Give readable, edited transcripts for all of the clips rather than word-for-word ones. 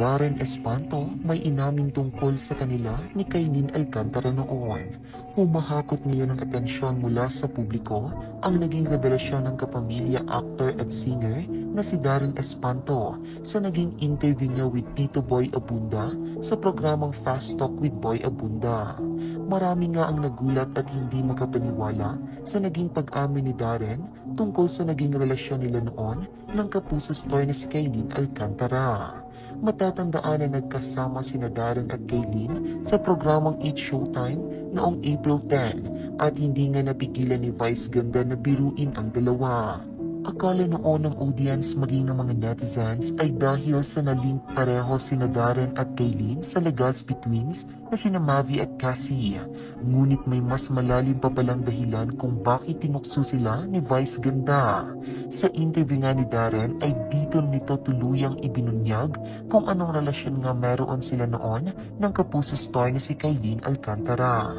Darren Espanto may inamin tungkol sa kanila ni Kailin Alcantara noon. Humahakot ngayon ang atensyon mula sa publiko ang naging revelasyon ng kapamilya actor at singer na si Darren Espanto sa naging interview niya with Tito Boy Abunda sa programang Fast Talk with Boy Abunda. Marami nga ang nagulat at hindi makapaniwala sa naging pag-amin ni Darren tungkol sa naging relasyon nila noon ng kapuso star na si Kailin Alcantara. Matatandaan na nagkasama sina Darren at Kailin sa programang Eat Showtime noong April 10 at hindi nga napigilan ni Vice Ganda na biruin ang dalawa. Akala noon ng audience maging ng mga netizens ay dahil sa nalink pareho sina Darren at Kailin sa Legazpi twins na sina Mavi at Cassie. Ngunit may mas malalim pa palang dahilan kung bakit tinukso sila ni Vice Ganda. Sa interview nga ni Darren ay dito nito tuluyang ibinunyag kung anong relasyon nga meron sila noon ng kapuso star na si Kailin Alcantara.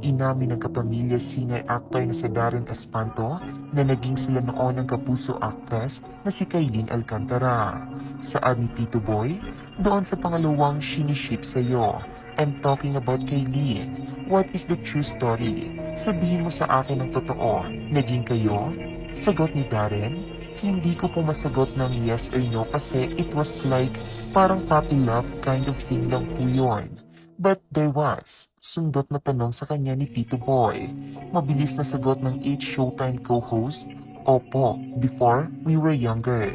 Inamin ng kapamilya singer-actor na si Darren Espanto na naging sila noon ng kapuso actress na si Kailin Alcantara. Saad ni Tito Boy, doon sa pangalawang siniship sa'yo. I'm talking about Kailin. What is the true story? Sabihin mo sa akin ang totoo. Naging kayo? Sagot ni Darren, hindi ko po masagot ng yes or no kasi it was like parang puppy love kind of thing lang po yun. But there was, sundot na tanong sa kanya ni Tito Boy. Mabilis na sagot ng 8 Showtime co-host, opo, before we were younger.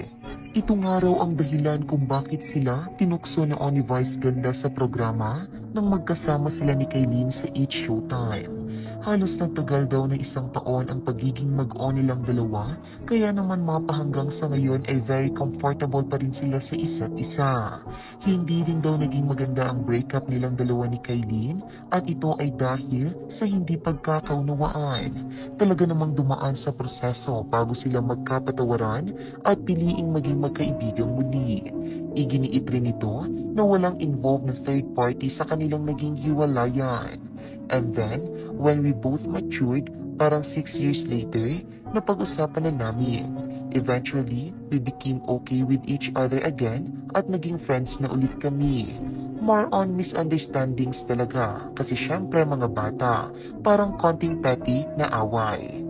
Ito nga raw ang dahilan kung bakit sila tinukso noon ni Vice Ganda sa programa nang magkasama sila ni Kailin sa 8 Showtime. Halos nagtagal daw na 1 taon ang pagiging mag-on nilang dalawa, kaya naman mapahanggang sa ngayon ay very comfortable pa rin sila sa isa't isa. Hindi rin daw naging maganda ang breakup nilang dalawa ni Kailin at ito ay dahil sa hindi pagkakaunawaan. Talaga namang dumaan sa proseso bago sila magkapatawaran at piliing maging magkaibigang muli. Iginiit rin ito na walang involved na third party sa kanilang naging hiwalayan. And then, when we both matured, parang 6 years later, napag-usapan na namin. Eventually, we became okay with each other again at naging friends na ulit kami. More on misunderstandings talaga kasi syempre mga bata, parang konting petty na away.